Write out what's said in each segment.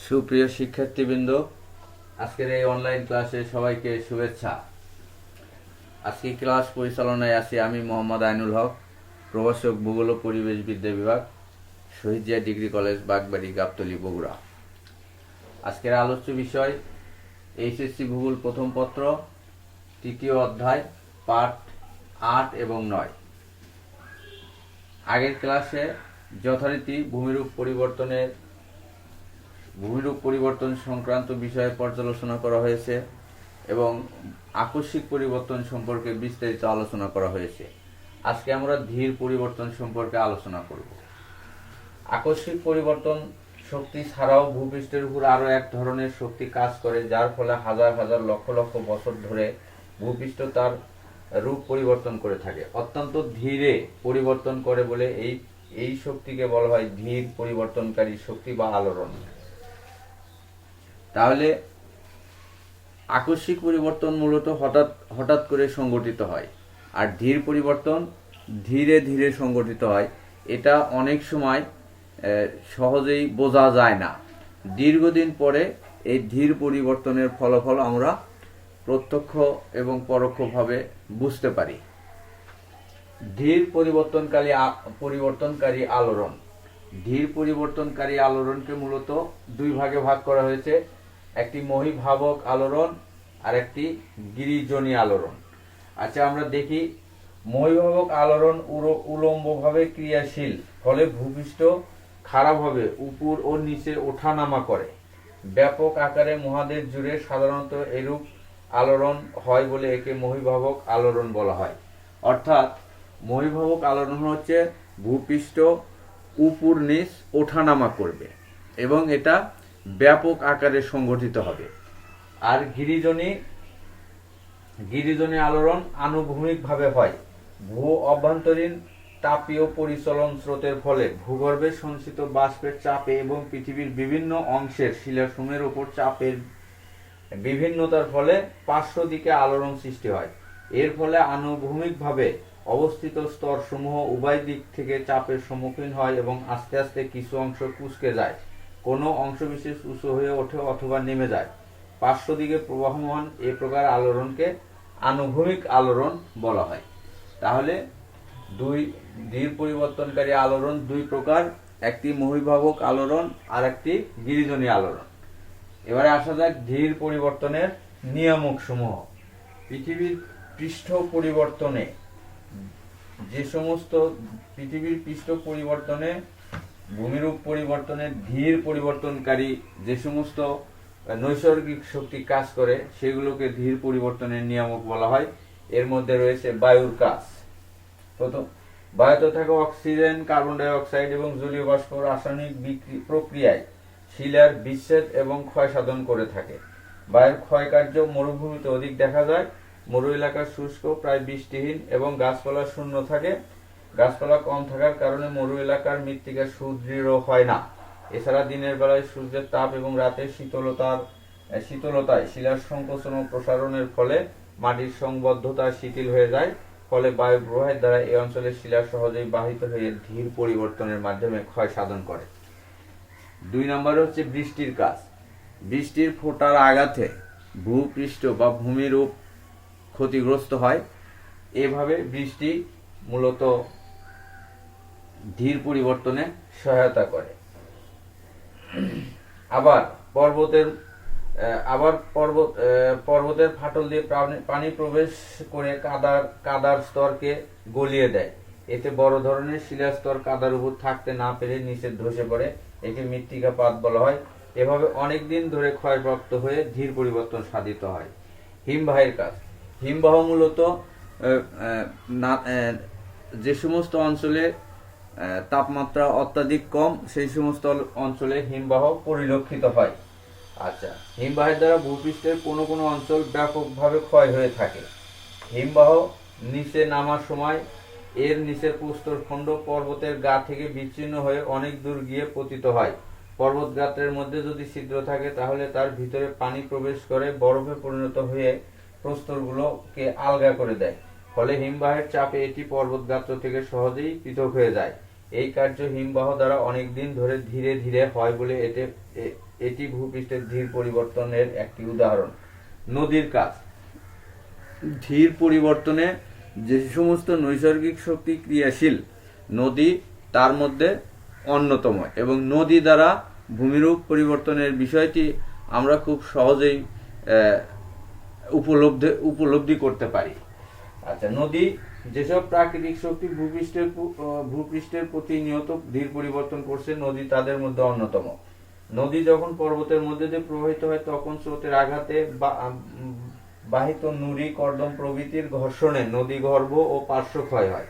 সুপ্রিয় শিক্ষার্থীবৃন্দ, আজকের এই অনলাইন ক্লাসে সবাইকে শুভেচ্ছা। আজকে ক্লাস পরিচালনায় আছি আমি মোহাম্মদ আইনুল হক, প্রভাষক ভূগোল ও পরিবেশ বিদ্যা বিভাগ, শহীদ জিয়া ডিগ্রি কলেজ, বাগবাড়ি, গাবতলী, বগুড়া। আজকের আলোচ্য বিষয় এইচএসসি ভূগোল প্রথম পত্র, তৃতীয় অধ্যায়, পাঠ 8 এবং 9। আগের ক্লাসে যথারীতি ভূমিরূপ পরিবর্তন সংক্রান্ত বিষয়ে পর্যালোচনা করা হয়েছে এবং আকস্মিক পরিবর্তন সম্পর্কে বিস্তারিত আলোচনা করা হয়েছে। আজকে আমরা ধীর পরিবর্তন সম্পর্কে আলোচনা করব। আকস্মিক পরিবর্তন শক্তি ছাড়াও ভূপৃষ্ঠের উপর আরো এক ধরনের শক্তি কাজ করে, যার ফলে হাজার হাজার লক্ষ লক্ষ বছর ধরে ভূপৃষ্ঠ তার রূপ পরিবর্তন করে থাকে। অত্যন্ত ধীরে পরিবর্তন করে বলে এই শক্তিকে বলা হয় ধীর পরিবর্তনকারী শক্তি বা আলোড়ন। তাহলে আকস্মিক পরিবর্তন মূলত হঠাৎ করে সংঘটিত হয়, আর ধীর পরিবর্তন ধীরে ধীরে সংঘটিত হয়। এটা অনেক সময় সহজেই বোঝা যায় না। দীর্ঘদিন পরে এই ধীর পরিবর্তনের ফলাফল আমরা প্রত্যক্ষ এবং পরোক্ষভাবে বুঝতে পারি। ধীর পরিবর্তনকারী আলোড়ন। ধীর পরিবর্তনকারী আলোড়নকে মূলত দুই ভাগে ভাগ করা হয়েছে, একটি মহীভাবক আলোড়ন আর একটি গিরিজনী আলোড়ন। আচ্ছা, আমরা দেখি মহীভাবক আলোড়ন উলম্বভাবে ক্রিয়াশীল, ফলে ভূপৃষ্ঠ খাড়াভাবে উপর ও নিচে ওঠানামা করে। ব্যাপক আকারে মহাদেশ জুড়ে সাধারণত এরূপ আলোড়ন হয় বলে একে মহীভাবক আলোড়ন বলা হয়। অর্থাৎ মহীভাবক আলোড়ন হচ্ছে ভূপৃষ্ঠ উপর নিচ ওঠানামা করবে এবং এটা ব্যাপক আকারে সংঘটিত হবে। আর গিরিজনী আলোড়ন আনুভূমিকভাবে হয়। ভূ অভ্যন্তরীণ তাপীয় পরিচলন স্রোতের ফলে ভূগর্ভে সঞ্চিত বাষ্পের চাপে এবং পৃথিবীর বিভিন্ন অংশের শিলাসমূহের উপর চাপের বিভিন্নতার ফলে পার্শ্ব দিকে আলোড়ন সৃষ্টি হয়। এর ফলে আনুভূমিকভাবে অবস্থিত স্তরসমূহ উভয় দিক থেকে চাপের সম্মুখীন হয় এবং আস্তে আস্তে কিছু অংশ কুঁচকে যায়, কোনো অংশবিশেষ উঁচু হয়ে ওঠে অথবা নেমে যায়। পার্শ্ব দিকে প্রবাহমান এ প্রকার আলোড়নকে আনুভূমিক আলোড়ন বলা হয়। তাহলে ধীর পরিবর্তনকারী আলোড়ন দুই প্রকার, একটি মহীভাবক আলোড়ন আর একটি গিরিজনী আলোড়ন। এবারে আসা যাক ধীর পরিবর্তনের নিয়ামক সমূহ। পৃথিবীর পৃষ্ঠ পরিবর্তনে ভূমিরূপ পরিবর্তনে ধীর পরিবর্তনকারী যে সমস্ত নৈসর্গিক শক্তি কাজ করে সেগুলোকে ধীর পরিবর্তনের নিয়ামক বলা হয়। এর মধ্যে রয়েছে বায়ুর কাজ। প্রথম, বায়ুতে থাকা অক্সিজেন, কার্বন ডাই অক্সাইড এবং জলীয় বাষ্প রাসায়নিক প্রক্রিয়ায় শিলার বিচ্ছেদ এবং ক্ষয় সাধন করে থাকে। বায়ুর ক্ষয় কার্য মরুভূমিতে অধিক দেখা যায়। মরু এলাকা শুষ্ক, প্রায় বৃষ্টিহীন এবং গাছপালা শূন্য থাকে। গাছপালা কম থাকার কারণে মরু এলাকার মৃত্তিকা সুদৃঢ় হয় না। এছাড়া দিনের বেলায় সূর্যের তাপ এবং রাতের শীতলতায় শিলার সংকোচন ও প্রসারণের ফলে মাটির সংবদ্ধতা শিথিল হয়ে যায়, ফলে বায়ু প্রবাহের দ্বারা এই অঞ্চলের শিলা সহজেই বাহিত হয়ে ধীর পরিবর্তনের মাধ্যমে ক্ষয় সাধন করে। 2 নম্বরে হচ্ছে বৃষ্টির কাজ। বৃষ্টির ফোঁটার আঘাতে ভূপৃষ্ঠ বা ভূমিরূপ ক্ষতিগ্রস্ত হয়। এভাবে বৃষ্টি মূলত ধীর পরিবর্তনে সহায়তা করে। আবার পর্বতের ফাটল দিয়ে পানি প্রবেশ করে কাদার স্তরকে গলিয়ে দেয়। এতে বড় ধরনের শিলাস্তর কাদার উপর থাকতে না পেরে নিচে ধসে পড়ে, একে মৃত্তিকাপাত বলা হয়। এভাবে অনেক দিন ধরে ক্ষয়প্রাপ্ত হয়ে ধীর পরিবর্তন সাধিত হয়। হিমবাহের কাজ। হিমবাহ মূলত যে সমস্ত অঞ্চলে তাপমাত্রা অত্যাধিক কম সেই সমস্ত অঞ্চলে হিমবাহ পরিলক্ষিত হয়। আচ্ছা, হিমবাহের দ্বারা ভূপৃষ্ঠের কোনো কোনো অঞ্চল ব্যাপকভাবে ক্ষয় হয়ে থাকে। হিমবাহ নিচে নামার সময় এর নিচের প্রস্তরখণ্ড পর্বতের গা থেকে বিচ্ছিন্ন হয়ে অনেক দূর গিয়ে পতিত হয়। পর্বত গাত্রের মধ্যে যদি ছিদ্র থাকে তাহলে তার ভিতরে পানি প্রবেশ করে বরফে পরিণত হয়ে প্রস্তরগুলোকে আলগা করে দেয়, ফলে হিমবাহের চাপে এটি পর্বত গাত্র থেকে সহজেই পৃথক হয়ে যায়। এই কার্য হিমবাহ দ্বারা অনেক দিন ধরে ধীরে ধীরে হয় বলে এটি ভূপৃষ্ঠের ধীর পরিবর্তনের একটি উদাহরণ। নদীর কাজ। ধীর পরিবর্তনে যে সমস্ত নৈসর্গিক শক্তি ক্রিয়াশীল, নদী তার মধ্যে অন্যতম, এবং নদী দ্বারা ভূমিরূপ পরিবর্তনের বিষয়টি আমরা খুব সহজেই উপলব্ধি করতে পারি। আচ্ছা, নদী যেসব প্রাকৃতিক শক্তি ভূপৃষ্ঠের প্রতিনিয়ত ধীর পরিবর্তন করছে, নদী তাদের মধ্যে অন্যতম। নদী যখন পর্বতের মধ্যে দিয়ে প্রবাহিত হয় তখন স্রোতের আঘাতে বাহিত নুড়ি, কর্দম প্রভৃতির ঘর্ষণে নদী গর্ভ ও পার্শ্ব ক্ষয় হয়।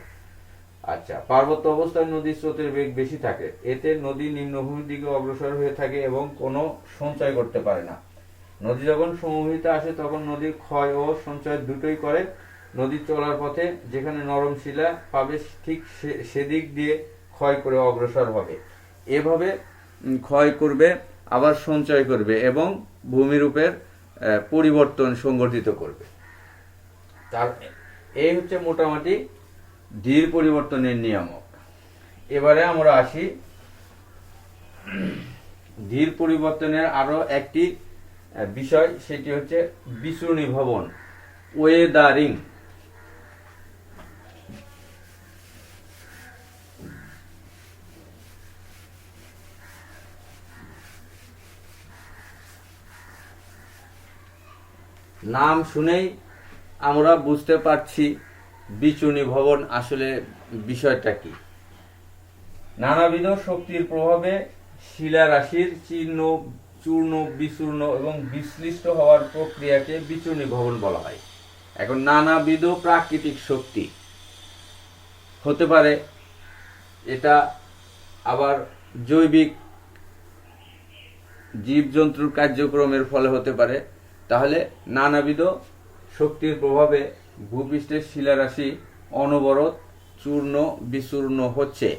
আচ্ছা, পার্বত্য অবস্থায় নদীর স্রোতের বেগ বেশি থাকে, এতে নদী নিম্নভূমির দিকে অগ্রসর হয়ে থাকে এবং কোনো সঞ্চয় করতে পারে না। নদী যখন সমভূমিতে আসে তখন নদীর ক্ষয় ও সঞ্চয় দুটোই করে। নদী চলার পথে যেখানে নরম শিলা পাবে ঠিক সেদিক দিয়ে ক্ষয় করে অগ্রসর হবে। এভাবে ক্ষয় করবে, আবার সঞ্চয় করবে এবং ভূমিরূপের পরিবর্তন সংঘটিত করবে। তার এই হচ্ছে মোটামুটি ধীর পরিবর্তনের নিয়ামক। এবারে আমরা আসি ধীর পরিবর্তনের আরো একটি বিষয়, সেটি হচ্ছে বিচূর্ণী ভবন, ওয়েদারিং। নাম শুনেই আমরা বুঝতে পারছি বিচূর্ণী ভবন আসলে বিষয়টা কি। নানাবিধ শক্তির প্রভাবে শিলারাশির চূর্ণ, বিচূর্ণ এবং বিশ্লিষ্ট হওয়ার প্রক্রিয়াকে বিচূর্ণী ভবন বলা হয়। এখন নানাবিধ প্রাকৃতিক শক্তি হতে পারে, এটা আবার জৈবিক জীবজন্তুর কার্যক্রমের ফলে হতে পারে। তাহলে নানাবিধ শক্তির প্রভাবে ভূপৃষ্ঠের শিলারাশি অনবরত চূর্ণ বিচূর্ণ হচ্ছে।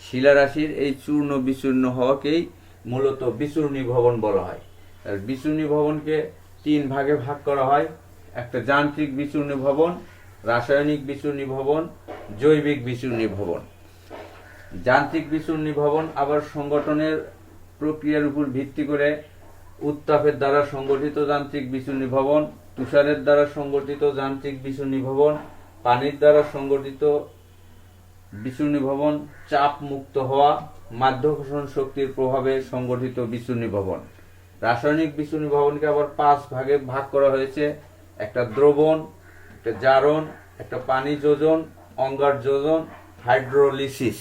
শিলারাশির এই চূর্ণ বিচূর্ণ হওয়াকেই মূলত বিচূর্ণী ভবন বলা হয়। আর বিচূর্ণী ভবনকে 3 ভাগে ভাগ করা হয়। একটা যান্ত্রিক বিচূর্ণী ভবন, রাসায়নিক বিচূর্ণী ভবন, জৈবিক বিচূর্ণী ভবন। যান্ত্রিক বিচূর্ণী ভবন আবার সংগঠনের প্রক্রিয়ার উপর ভিত্তি করে উত্তাপের দ্বারা সংগঠিত যান্ত্রিক বিচূর্ণী ভবন, তুষারের দ্বারা সংগঠিত যান্ত্রিক বিচূর্ণী ভবন, পানির দ্বারা সংগঠিত বিচূর্ণী ভবন, চাপ মুক্ত হওয়া, মাধ্যাকর্ষণ শক্তির প্রভাবে সংগঠিত বিচূর্ণী ভবন। রাসায়নিক বিচূর্ণী ভবনকে আবার 5 ভাগে ভাগ করা হয়েছে। একটা দ্রবণ, একটা জারণ, একটা পানি যোজন, অঙ্গার যোজন, হাইড্রোলিসিস।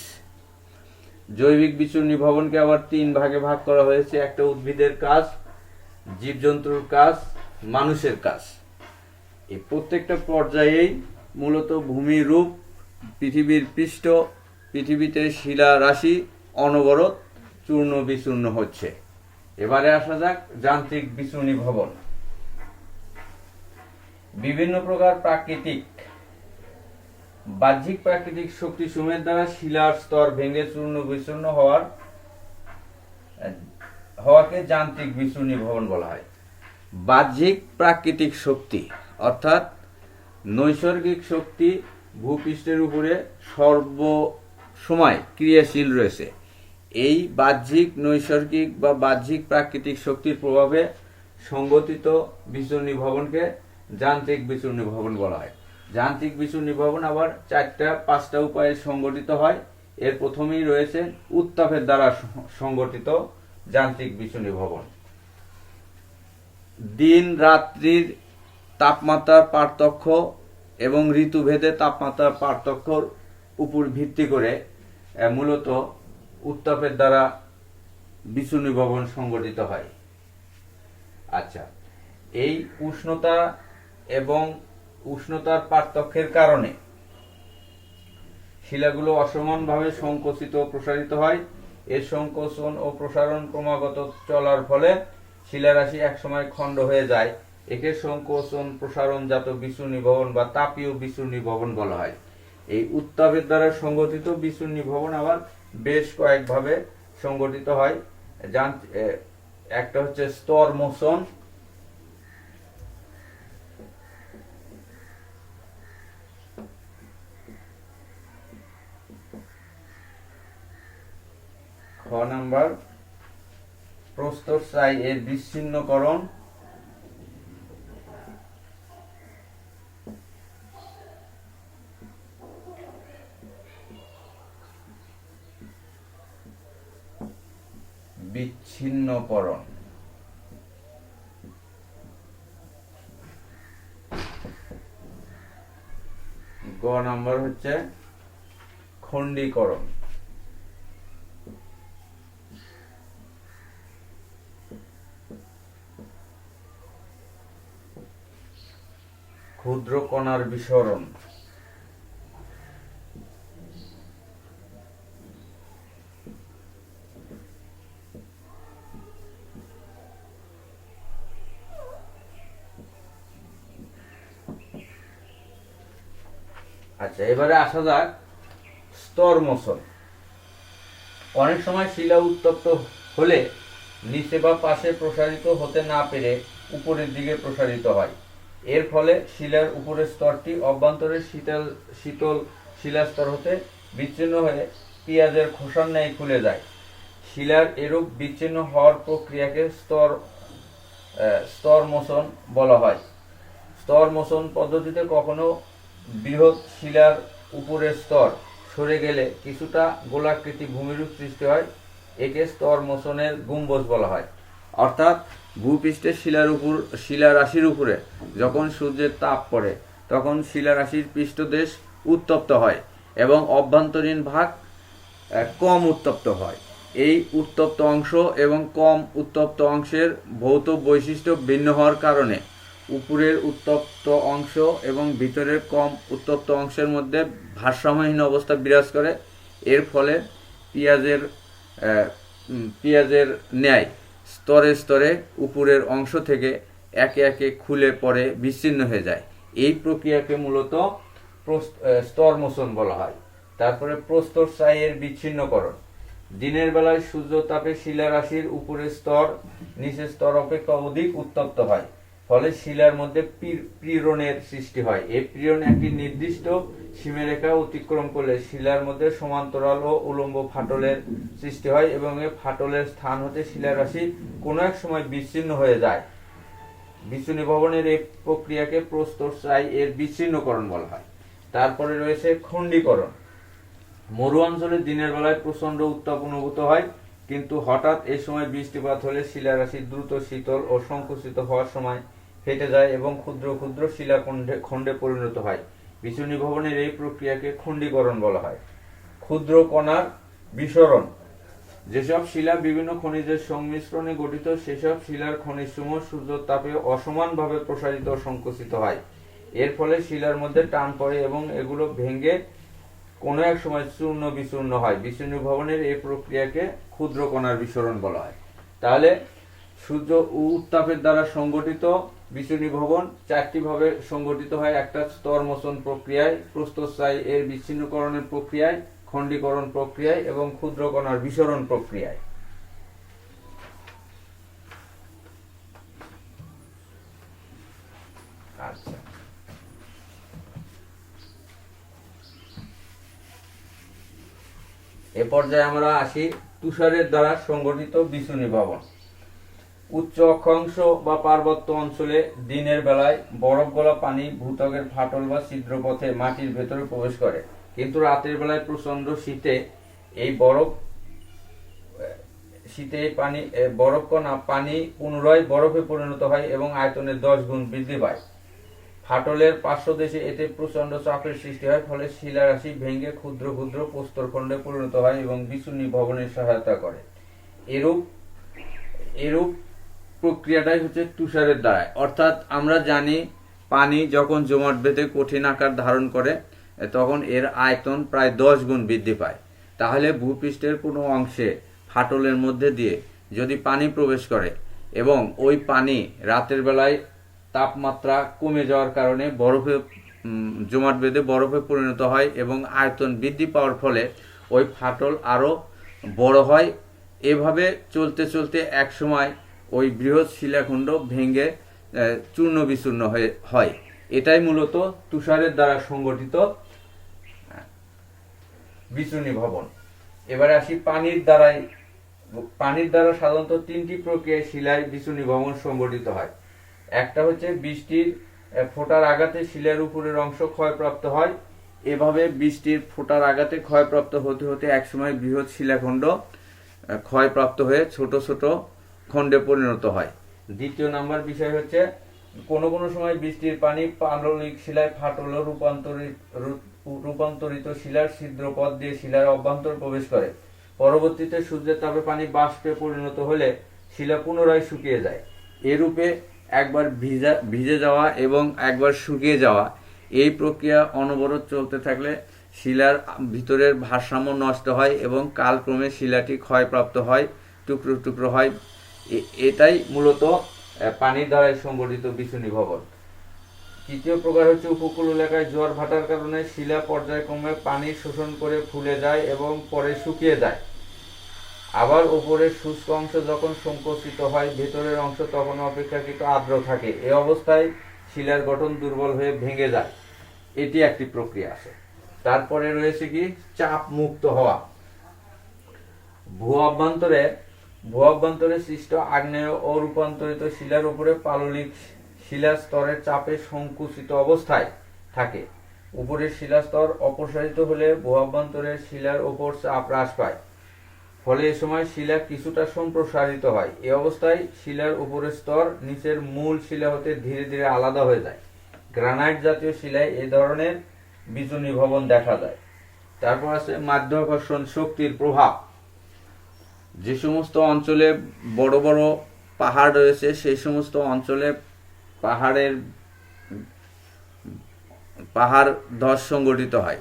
জৈবিক বিচূর্ণী ভবনকে আবার 3 ভাগে ভাগ করা হয়েছে। একটা উদ্ভিদের কাজ, জীবজন্তুর কাজ, মানুষের কাজ। এই প্রত্যেকটা পর্যায়েই মূলত ভূমিরূপ, পৃথিবীর পৃষ্ঠ, পৃথিবীতে শিলা রাশি অনবরত চূর্ণ বিচূর্ণ হচ্ছে। এবারে আসা যাক যান্ত্রিক বিচূর্ণী ভবন। বিভিন্ন প্রকার বাহ্যিক প্রাকৃতিক শক্তি সমূহের দ্বারা শিলার স্তর ভেঙে চূর্ণ বিচূর্ণ হওয়াকে যান্ত্রিক বিচূর্ণী ভবন বলা হয়। বাহ্যিক প্রাকৃতিক শক্তি অর্থাৎ নৈসর্গিক শক্তি ভূপৃষ্ঠের উপরে সর্বসময় ক্রিয়াশীল রয়েছে। এই বাহ্যিক নৈসর্গিক বা বাহ্যিক প্রাকৃতিক শক্তির প্রভাবে সংগঠিত বিচূর্ণী ভবনকে যান্ত্রিক বিচূর্ণী ভবন বলা হয়। যান্ত্রিক বিচূর্ণী ভবন আবার 4-5টা উপায়ে সংগঠিত হয়। এর প্রথমেই রয়েছে উত্তাপের দ্বারা সংগঠিত যান্ত্রিক বিচূর্ণী ভবন। দিন রাত্রির তাপমাত্রার পার্থক্য এবং ঋতুভেদে তাপমাত্রার পার্থক্যর উপর ভিত্তি করে মূলত উত্তাপের দ্বারা বিচূর্ণী ভবন সংগঠিত হয়। আচ্ছা, এই উষ্ণতা এবং উষ্ণতার পার্থক্যের কারণে শিলাগুলো অসমানভাবে সংকুচিত ও প্রসারিত হয়। এর সংকোচন ও প্রসারণ ক্রমাগত চলার ফলে শিলারাশি একসময় খণ্ড হয়ে যায়। একে সংকোচন প্রসারণজাত বিচূর্ণী ভবন বা তাপীয় বিচূর্ণী ভবন বলা হয়। এই উত্তাপের দ্বারা সংগঠিত বিচূর্ণী ভবন আবার বেশ কয়েকভাবে সংগঠিত হয়। একটা হচ্ছে স্তর মোচন, খ নাম্বার প্রস্তর ছাই এর বিচ্ছিন্নকরণ বিচ্ছিন্নকরণ। গ নাম্বার হচ্ছে খণ্ডীকরণ। ক্ষুদ্র কণার বিসরণ। আচ্ছা, এবারে আসা যাক স্তর মোচন। অনেক সময় শিলা উত্তপ্ত হলে নিচে বা পাশে প্রসারিত হতে না পেরে উপরের দিকে প্রসারিত হয়। এর ফলে শিলার উপরের স্তরটি অভ্যন্তরের শীতল শিলাস্তর হতে বিচ্ছিন্ন হয়ে পেঁয়াজের খোসার ন্যায় খুলে যায়। শিলার এরূপ বিচ্ছিন্ন হওয়ার প্রক্রিয়াকে স্তর মোচন বলা হয়। স্তর মোচন পদ্ধতিতে কখনো বৃহৎ শিলার উপরের স্তর সরে গেলে কিছুটা গোলাকৃতি ভূমিরূপ সৃষ্টি হয়। একে স্তর মোচনের গুম্বজ বলা হয়। অর্থাৎ ভূপৃষ্ঠের শিলারাশির উপরে যখন সূর্যের তাপ পড়ে তখন শিলারাশির পৃষ্ঠদেশ উত্তপ্ত হয় এবং অভ্যন্তরীণ ভাগ কম উত্তপ্ত হয়। এই উত্তপ্ত অংশ এবং কম উত্তপ্ত অংশের ভৌত বৈশিষ্ট্য ভিন্ন হওয়ার কারণে উপরের উত্তপ্ত অংশ এবং ভিতরের কম উত্তপ্ত অংশের মধ্যে ভারসাম্যহীন অবস্থা বিরাজ করে। এর ফলে পেঁয়াজের ন্যায় স্তরে স্তরে উপরের অংশ থেকে একে একে খুলে পড়ে বিচ্ছিন্ন হয়ে যায়। এই প্রক্রিয়াকে মূলত স্তর মোচন বলা হয়। তারপরে প্রস্তর ছাই এর বিচ্ছিন্নকরণ। দিনের বেলায় সূর্যতাপে শিলারাশির উপরের স্তর নিচের স্তর অপেক্ষা অধিক উত্তপ্ত হয়। ফলে শিলার মধ্যে পীড়নের সৃষ্টি হয়। এই পীড়ন একটি নির্দিষ্ট সীমারেখা অতিক্রম করলে শিলার মধ্যে সমান্তরাল ও উলম্ব ফাটলের সৃষ্টি হয় এবং এই ফাটলের স্থান হতে শিলারাশি কোনো এক সময় বিচ্ছিন্ন হয়ে যায়। বিচ্ছিন্ন ভবনের এই প্রক্রিয়াকে প্রস্তর ছাই এর বিচ্ছিন্নকরণ বলা হয়। তারপরে রয়েছে খণ্ডীকরণ। মরু অঞ্চলে দিনের বেলায় প্রচন্ড উত্তাপ অনুভূত হয়, কিন্তু হঠাৎ এই সময় বৃষ্টিপাত হলে শিলারাশি দ্রুত শীতল ও সংকুচিত হওয়ার সময় ফেটে যায় এবং ক্ষুদ্র ক্ষুদ্র শিলা খণ্ডে পরিণত হয়। বিচ্ছিন্ন ভবনের এই প্রক্রিয়াকে খণ্ডীকরণ বলা হয়। ক্ষুদ্র কণার বিসরণ। যেসব শিলা বিভিন্ন খনিজের সংমিশ্রণে গঠিত সেসব শিলার খনিজসমূহ সূর্যের তাপে অসমানভাবে প্রসারিত ও সংকুচিত হয়। এর ফলে শিলার মধ্যে টান পড়ে এবং এগুলো ভেঙে কোনো এক সময় চূর্ণ বিচূর্ণ হয়। বিচ্ছিন্ন ভবনের এই প্রক্রিয়াকে ক্ষুদ্র কণার বিসরণ বলা হয়। তাহলে সূর্য উত্তাপের দ্বারা সংগঠিত বিচ্ছিন্ন ভবন চারটি ভাবে সংগঠিত হয়। একটা স্তর মোচন প্রক্রিয়ায়, প্রস্তর ছাই এর বিচ্ছিন্নকরণের প্রক্রিয়ায়, খণ্ডীকরণ প্রক্রিয়ায় এবং ক্ষুদ্র কণার বিসরণ প্রক্রিয়ায়। আচ্ছা, এ পর্যায়ে আমরা আসি তুষারের দ্বারা সংগঠিত বিচ্ছিন্ন ভবন। উচ্চ অক্ষাংশ বা পার্বত্য অঞ্চলে দিনের বেলায় বরফ গলা পানি ভূত্বকের ফাটল বা ছিদ্রপথে মাটির ভেতরে প্রবেশ করে, কিন্তু রাতের বেলায় প্রচন্ড শীতে এই বরফ কণা পানি পুনরায় বরফে পরিণত হয় এবং আয়তনে 10 গুণ বৃদ্ধি পায়। ফাটলের পার্শ্বদেশে এতে প্রচন্ড চাপের সৃষ্টি হয়, ফলে শিলারাশি ভেঙে ক্ষুদ্র ক্ষুদ্র প্রস্তরখণ্ডে পরিণত হয় এবং বিচ্ছিন্ন ভবনের সহায়তা করে। এরূপ প্রক্রিয়াটাই হচ্ছে তুষারের দ্বারা। অর্থাৎ আমরা জানি পানি যখন জমাট বেঁধে কঠিন আকার ধারণ করে তখন এর আয়তন প্রায় 10 গুণ বৃদ্ধি পায়। তাহলে ভূপৃষ্ঠের কোনো অংশে ফাটলের মধ্যে দিয়ে যদি পানি প্রবেশ করে এবং ওই পানি রাতের বেলায় তাপমাত্রা কমে যাওয়ার কারণে বরফে জমাট বেঁধে বরফে পরিণত হয় এবং আয়তন বৃদ্ধি পাওয়ার ফলে ওই ফাটল আরো বড় হয়। এভাবে চলতে চলতে এক সময় ওই বৃহৎ শিলাখণ্ড ভেঙে চূর্ণ বিচূর্ণ হয়। এটাই মূলত তুষারের দ্বারা সংগঠিত বিচ্ছিন্ন ভবন। এবারে আসি পানির দ্বারাই পানির দ্বারা সাধারণত তিনটি প্রক্রিয়ায় শিলায় বিচূর্ণী নির্গমন সংঘটিত হয়। একটা হচ্ছে বৃষ্টির ফোঁটার আঘাতে শিলার উপরের অংশ ক্ষয়প্রাপ্ত হয়। এভাবে বৃষ্টির ফোঁটার আঘাতে ক্ষয়প্রাপ্ত হতে হতে একসময় বৃহৎ শিলাখণ্ড ক্ষয়প্রাপ্ত হয়ে ছোট ছোট খণ্ডে পরিণত হয়। দ্বিতীয় নাম্বার বিষয় হচ্ছে কোনো কোনো সময় বৃষ্টির পানি পাললিক শিলায় ফাটল ও রূপান্তরিত শিলার ছিদ্রপথ দিয়ে শিলার অভ্যন্তর প্রবেশ করে। পরবর্তীতে সূর্যের তাপে পানি বাষ্পে পরিণত হলে শিলা পুনরায় শুকিয়ে যায়। এরূপে একবার ভিজে যাওয়া এবং একবার শুকিয়ে যাওয়া, এই প্রক্রিয়া অনবরত চলতে থাকলে শিলার ভিতরের ভারসাম্য নষ্ট হয় এবং কালক্রমে শিলাটি ক্ষয়প্রাপ্ত হয়, টুকরো টুকরো হয়। এটাই মূলত পানির দ্বারা সংঘটিত বিচূর্ণী নির্গমন। তৃতীয় প্রকার হচ্ছে উপকূল এলাকায় জোয়ার ভাটার কারণে শিলা পর্যায়ক্রমে পানি শোষণ করে ফুলে যায় এবং পরে শুকিয়ে যায়। আবার উপরের শুষ্ক অংশ যখন সংকুচিত হয়, ভেতরের অংশ তখন অপেক্ষাকৃত আর্দ্র থাকে। এ অবস্থায় শিলার গঠন দুর্বল হয়ে ভেঙে যায়। এটি একটি প্রক্রিয়া আছে। তারপরে রয়েছে কি চাপ মুক্ত হওয়া। ভূ অভ্যন্তরে সৃষ্ট আগ্নেয় ও রূপান্তরিত শিলার উপরে পাললিক শিলাস্তরের চাপে সংকুচিত অবস্থায় থাকে। উপরের শিলাস্তর অপসারিত হলে ভূ অভ্যন্তরের শিলার উপর চাপ হ্রাস পায়, ফলে এ সময় শিলা কিছুটা সম্প্রসারিত হয়। এ অবস্থায় শিলার উপরের স্তর নিচের মূল শিলা হতে ধীরে ধীরে আলাদা হয়ে যায়। গ্রানাইট জাতীয় শিলায় এ ধরনের বিচূর্ণী নির্গমন দেখা যায়। তারপর আছে মাধ্যাকর্ষণ শক্তির প্রভাব। যে সমস্ত অঞ্চলে বড় বড় পাহাড় রয়েছে সেই সমস্ত অঞ্চলে পাহাড় ধস সংঘটিত হয়,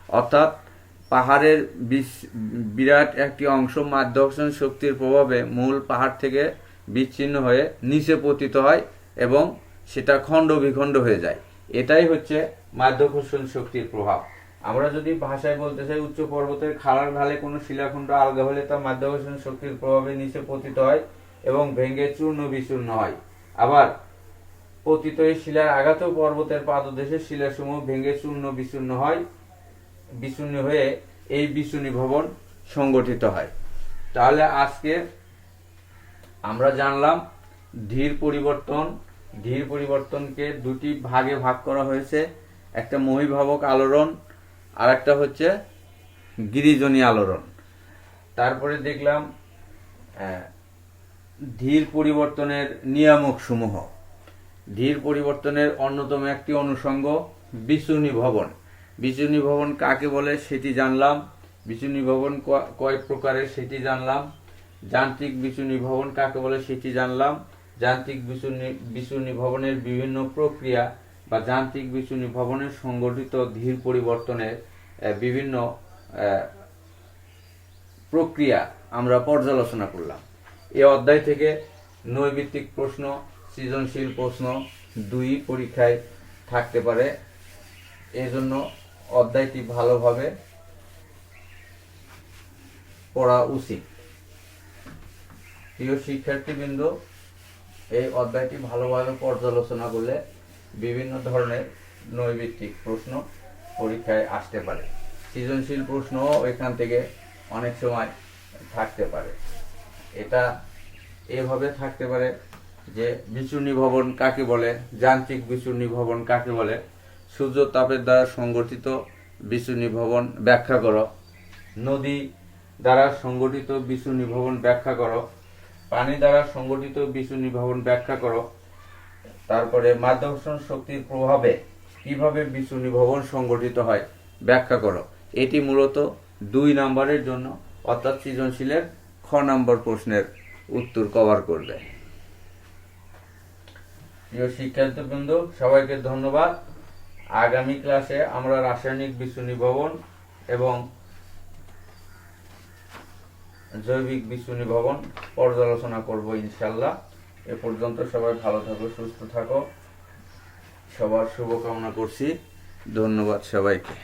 অর্থাৎ পাহাড়ের বিরাট একটি অংশ মাধ্যাকর্ষণ শক্তির প্রভাবে মূল পাহাড় থেকে বিচ্ছিন্ন হয়ে নিচে পতিত হয় এবং সেটা খণ্ড বিখণ্ড হয়ে যায়। এটাই হচ্ছে মাধ্যাকর্ষণ শক্তির প্রভাব। আমরা যদি ভাষায় বলতে চাই, উচ্চ পর্বতের খাড়ার ঢালে কোনো শিলাখণ্ড আলগা হলে তা মাধ্যাকর্ষণ শক্তির প্রভাবে নিচে পতিত হয় এবং ভেঙে চূর্ণ বিচূর্ণ হয়। আবার পতিত এই শিলার আঘাতেও পর্বতের পাদদেশে শিলাসমূহ ভেঙে চূর্ণ বিচূর্ণ হয়ে এই বিচূর্ণী নির্গমন সংগঠিত হয়। তাহলে আজকে আমরা জানলাম ধীর পরিবর্তনকে দুটি ভাগে ভাগ করা হয়েছে। একটা মহীভাবক আলোড়ন আর একটা হচ্ছে গিরিজনী আলোড়ন। তারপরে দেখলাম ধীর পরিবর্তনের নিয়ামক সমূহ। ধীর পরিবর্তনের অন্যতম একটি অনুষঙ্গ বিচূর্ণী নির্গমন। বিচূর্ণী নির্গমন কাকে বলে সেটি জানলাম। বিচূর্ণী নির্গমন কয় প্রকারের সেটি জানলাম। যান্ত্রিক বিচূর্ণী নির্গমন কাকে বলে সেটি জানলাম। যান্ত্রিক বিচূর্ণী নির্গমনের বিভিন্ন প্রক্রিয়া বা যান্ত্রিক বিচূর্ণী নির্গমনের সংঘটিত ধীর পরিবর্তনের বিভিন্ন প্রক্রিয়া আমরা পর্যালোচনা করলাম। এই অধ্যায় থেকে নৈর্ব্যক্তিক প্রশ্ন, সৃজনশীল প্রশ্ন দুই পরীক্ষায় থাকতে পারে। এই জন্য অধ্যায়টি ভালোভাবে পড়া উচিত। প্রিয় শিক্ষার্থীবৃন্দ, এই অধ্যায়টি ভালোভাবে পর্যালোচনা করলে বিভিন্ন ধরনের নৈর্ব্যক্তিক প্রশ্ন পরীক্ষায় আসতে পারে। সৃজনশীল প্রশ্নও এখান থেকে অনেক সময় থাকতে পারে। এটা এভাবে থাকতে পারে যে বিচূর্ণী নির্গমন কাকে বলে, যান্ত্রিক বিচূর্ণী নির্গমন কাকে বলে, সূর্য তাপের দ্বারা সংঘটিত বিচূর্ণী নির্গমন ব্যাখ্যা করো, নদী দ্বারা সংঘটিত বিচূর্ণী নির্গমন ব্যাখ্যা করো, পানি দ্বারা সংঘটিত বিচূর্ণী নির্গমন ব্যাখ্যা করো। তারপরে মাধ্যাকর্ষণ শক্তির প্রভাবে কিভাবে বিচূর্ণী নির্গমন সংঘটিত হয় ব্যাখ্যা করো। এটি মূলত 2 নম্বরের জন্য, অর্থাৎ সৃজনশীলের খ নম্বর প্রশ্নের উত্তর কভার করবে। প্রিয় শিক্ষার্থীবৃন্দ, সবাইকে ধন্যবাদ। আগামী ক্লাসে আমরা রাসায়নিক বিচূর্ণী নির্গমন এবং জৈবিক বিচূর্ণী নির্গমন পর্যালোচনা করব ইনশাআল্লাহ। এ পর্যন্ত সবাই ভালো থাকো, সুস্থ থাকো, সবার শুভকামনা করছি। ধন্যবাদ সবাইকে।